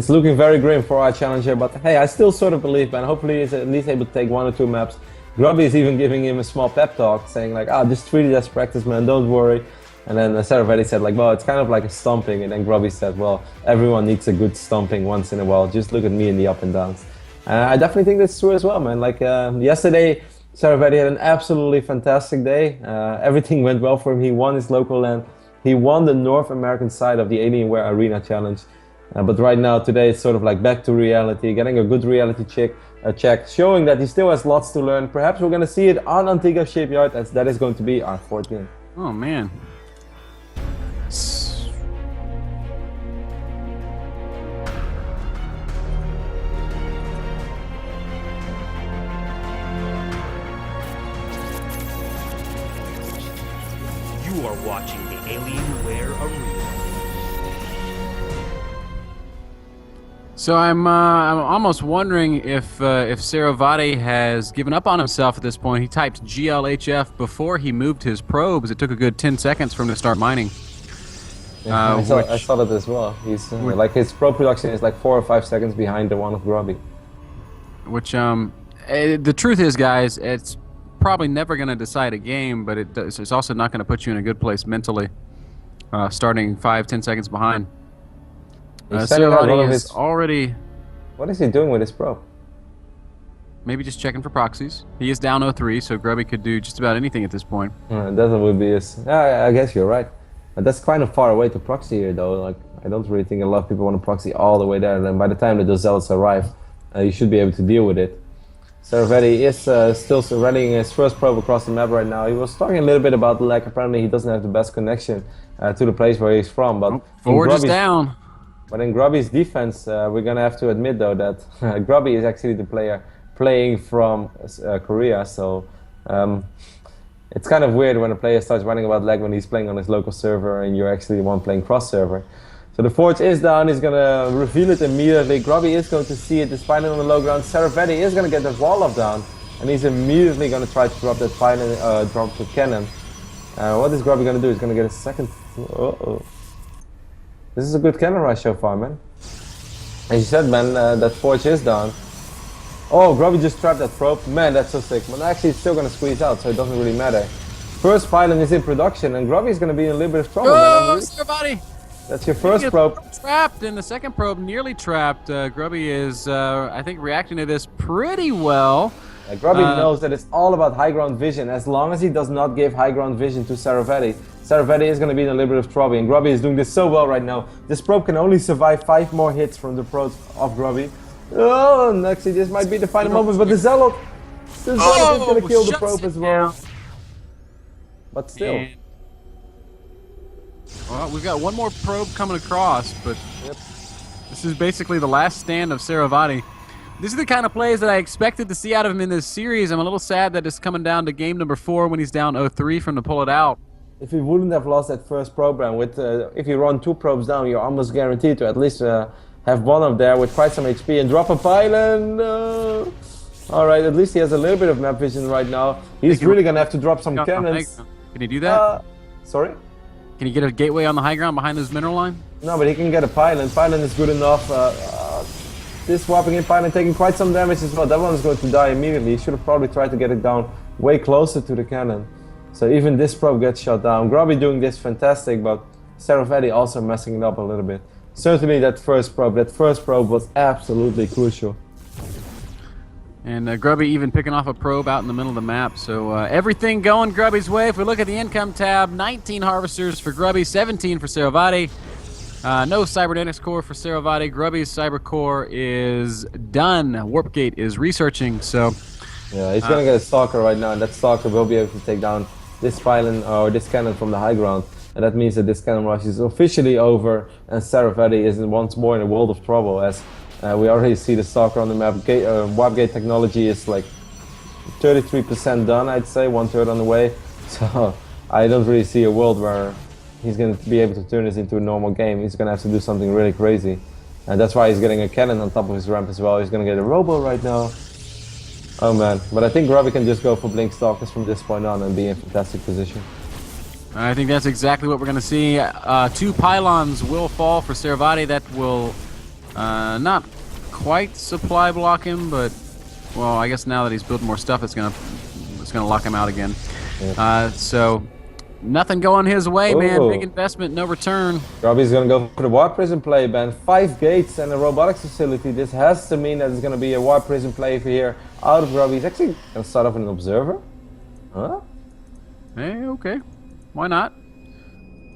looking very grim for our challenger, but hey, I still sort of believe, man. Hopefully he's at least able to take 1 or 2 maps. Grubby is even giving him a small pep talk, saying like, just treat it as practice, man, don't worry. And then SaroVati said like, well, it's kind of like a stomping. And then Grubby said, well, everyone needs a good stomping once in a while. Just look at me in the up and downs. I definitely think that's true as well, man. Like yesterday, SaroVati had an absolutely fantastic day. Everything went well for him. He won his local land. He won the North American side of the Alienware Arena Challenge. But right now, today, it's sort of like back to reality, getting a good reality check, showing that he still has lots to learn. Perhaps we're going to see it on Antigua Shipyard, as that is going to be our 4th game. Oh, man. You are watching the Alienware Arena. So I'm almost wondering if SaroVati has given up on himself at this point. He typed GLHF before he moved his probes. It took a good 10 seconds for him to start mining. Yeah, I saw that as well. He's like his probe production is like 4 or 5 seconds behind the one of Grubby. Which the truth is, guys, it's probably never going to decide a game, but it's also not going to put you in a good place mentally. Starting 5-10 seconds behind. SaroVati is already. What is he doing with his probe? Maybe just checking for proxies. He is down 0-3, so Grubby could do just about anything at this point. That would be his. Yeah, I guess you're right. But that's kind of far away to proxy here, though. Like, I don't really think a lot of people want to proxy all the way there. And then by the time that those zealots arrive, you should be able to deal with it. SaroVati is still rallying his first probe across the map right now. He was talking a little bit about the lag. Apparently, he doesn't have the best connection to the place where he's from. But Forge is down. But in Grubby's defense, we're going to have to admit, though, that Grubby is actually the player playing from Korea. So it's kind of weird when a player starts running about lag when he's playing on his local server and you're actually the one playing cross-server. So the Forge is down, he's going to reveal it immediately. Grubby is going to see it, despite it on the low ground. SaroVati is going to get that wall up down, and he's immediately going to try to drop that final drop to cannon. What is Grubby going to do? He's going to get a second. Uh-oh. This is a good cannon rush so far, man. As you said, man, that Forge is down. Oh, Grubby just trapped that probe. Man, that's so sick. But actually, it's still going to squeeze out, so it doesn't really matter. First pylon is in production, and Grubby is going to be in a little bit of trouble. Oh, SaroVati! That's your first probe. Trapped, and the second probe nearly trapped. Grubby is, I think, reacting to this pretty well. Grubby knows that it's all about high ground vision. As long as he does not give high ground vision to SaroVati, SaroVati is going to be in a little bit of trouble. And Grubby is doing this so well right now. This probe can only survive 5 more hits from the probe of Grubby. Oh, and actually this might be the final moment, but the Zealot is going to kill the probe as well. But still. And, well, we've got one more probe coming across, but this is basically the last stand of SaroVati. This is the kind of plays that I expected to see out of him in this series. I'm a little sad that it's coming down to game number 4 when he's down 0-3 from to pull it out. If he wouldn't have lost that first probe round, with if you run 2 probes down, you're almost guaranteed to at least have one up there with quite some HP and drop a pylon. Alright, at least he has a little bit of map vision right now. He's really going to have to drop some cannons. Can he do that? Sorry? Can he get a gateway on the high ground behind this mineral line? No, but he can get a pylon. Pylon is good enough. This swapping in pylon taking quite some damage as well. That one is going to die immediately. He should have probably tried to get it down way closer to the cannon. So even this probe gets shot down. Grubby doing this fantastic, but SaroVati also messing it up a little bit. Certainly that first probe was absolutely crucial. And Grubby even picking off a probe out in the middle of the map. So everything going Grubby's way. If we look at the income tab, 19 harvesters for Grubby, 17 for SaroVati. No cybernetics core for SaroVati. Grubby's cyber core is done. Warpgate is researching. So yeah, he's gonna get a stalker right now, and that stalker will be able to take down this pylon or this cannon from the high ground. And that means that this cannon rush is officially over, and SaroVati is once more in a world of trouble, as we already see the stalker on the map. Warpgate technology is like 33% done, I'd say, 1/3 on the way. So I don't really see a world where he's going to be able to turn this into a normal game. He's going to have to do something really crazy. And that's why he's getting a cannon on top of his ramp as well. He's going to get a robo right now. Oh man, but I think Grubby can just go for Blink Stalkers from this point on and be in fantastic position. I think that's exactly what we're going to see. 2 pylons will fall for SaroVati. That will not quite supply block him, but well, I guess now that he's built more stuff, it's gonna lock him out again. Yeah. So nothing going his way, man. Big investment, no return. Grubby's gonna go for the Warp Prison play, man. 5 gates and a robotics facility. This has to mean that it's gonna be a Warp Prison play for here out of Grubby. He's actually gonna start off with an observer. Huh? Hey, okay. Why not?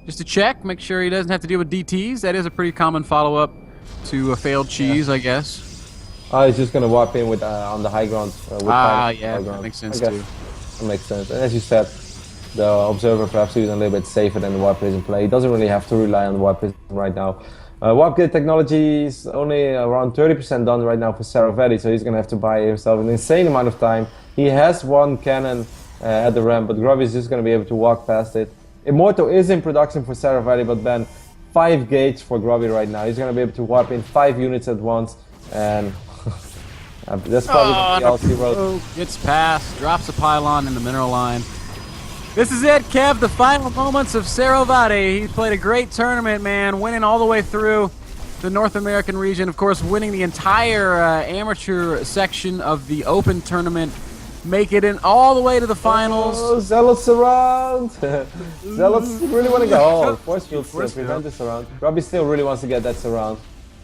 Just to check, make sure he doesn't have to deal with DTs. That is a pretty common follow-up to a failed cheese, I guess. Oh, he's just gonna warp in with on the high ground. Yeah, that makes sense too. That makes sense. And as you said, the observer perhaps even a little bit safer than the warp prison play. He doesn't really have to rely on the warp prison right now. Warpgate technology is only around 30% done right now for SaroVati, so he's gonna have to buy himself an insane amount of time. He has 1 cannon at the ramp, but Grubby is just gonna be able to walk past it. Immortal is in production for SaroVati, but then 5 gates for Grubby right now. He's gonna be able to warp in 5 units at once, and that's probably the LC road. Gets past, drops a pylon in the mineral line. This is it, Kev, the final moments of SaroVati. He played a great tournament, man, winning all the way through. the North American region, of course, winning the entire amateur section of the Open tournament, make it in all the way to the finals. Oh, Zealots around! Zealots really want to go. Oh, force field still prevent this around. Grubby still really wants to get that surround.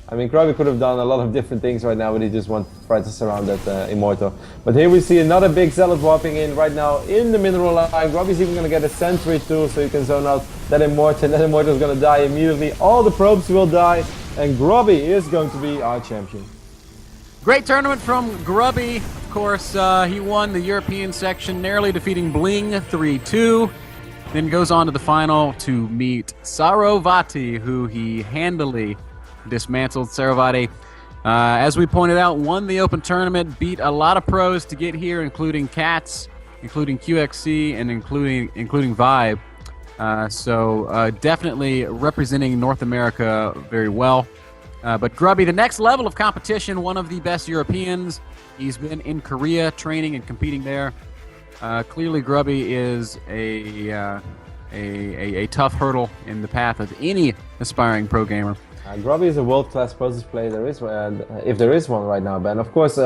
I mean, Grubby could have done a lot of different things right now, but he just wants to try to surround that Immortal. But here we see another big Zealot warping in right now in the mineral line. Grubby's even going to get a sentry too, so you can zone out that Immortal. That Immortal is going to die immediately. All the probes will die, and Grubby is going to be our champion. Great tournament from Grubby. Of course, he won the European section, narrowly defeating Bling 3-2. Then goes on to the final to meet SaroVati, who he handily dismantled. SaroVati, as we pointed out, won the Open tournament, beat a lot of pros to get here, including Cats, including QXC, and including Vibe. So definitely representing North America very well. But Grubby, the next level of competition, one of the best Europeans. He's been in Korea training and competing there. Clearly, Grubby is a tough hurdle in the path of any aspiring pro gamer. Grubby is a world-class process player. There is, if there is one right now, Ben. Of course,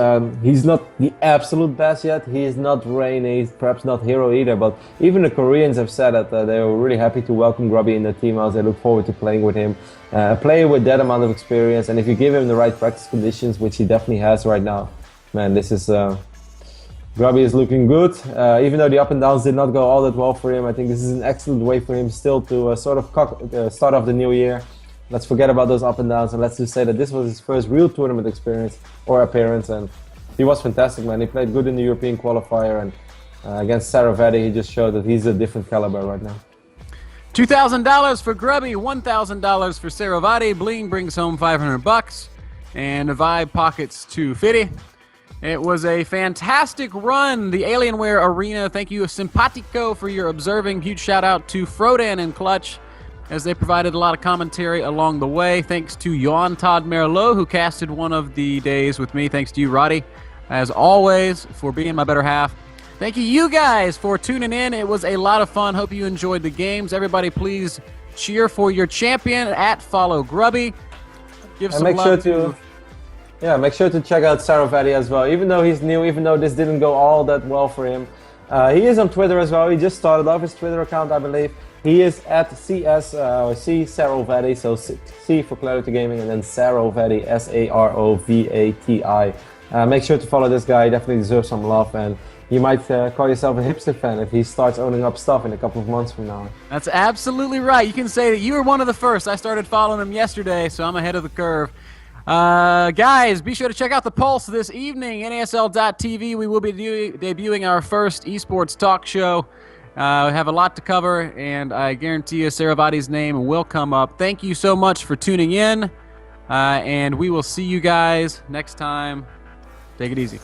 he's not the absolute best yet. He is not Rain. He's perhaps not Hero either. But even the Koreans have said that they were really happy to welcome Grubby in their team house. They look forward to playing with him. A player with that amount of experience, and if you give him the right practice conditions, which he definitely has right now, man, this is Grubby is looking good. Even though the up and downs did not go all that well for him, I think this is an excellent way for him still to sort of start off the new year. Let's forget about those up and downs, and let's just say that this was his first real tournament experience or appearance, and he was fantastic, man. He played good in the European qualifier, and against SaroVati, he just showed that he's a different caliber right now. $2,000 for Grubby, $1,000 for SaroVati. Bling brings home $500, and Vibe pockets $250. It was a fantastic run, the Alienware Arena. Thank you, Simpatico, for your observing. Huge shout out to Frodan and Clutch, as they provided a lot of commentary along the way. Thanks to Jan Todd Merlot, who casted one of the days with me. Thanks to you, Roddy, as always, for being my better half. Thank you guys for tuning in. It was a lot of fun. Hope you enjoyed the games. Everybody, please cheer for your champion at Follow Grubby. Give some love make sure to check out SaroVati as well. Even though he's new, even though this didn't go all that well for him, he is on Twitter as well. He just started off his Twitter account, I believe. He is at SaroVati, so C for Clarity Gaming, and then SaroVati, SaroVati. Make sure to follow this guy. He definitely deserves some love, and you might call yourself a hipster fan if he starts owning up stuff in a couple of months from now. That's absolutely right. You can say that you were one of the first. I started following him yesterday, so I'm ahead of the curve. Guys, be sure to check out the Pulse this evening, NASL.TV. We will be debuting our first esports talk show. We have a lot to cover, and I guarantee you SaroVati's name will come up. Thank you so much for tuning in, and we will see you guys next time. Take it easy.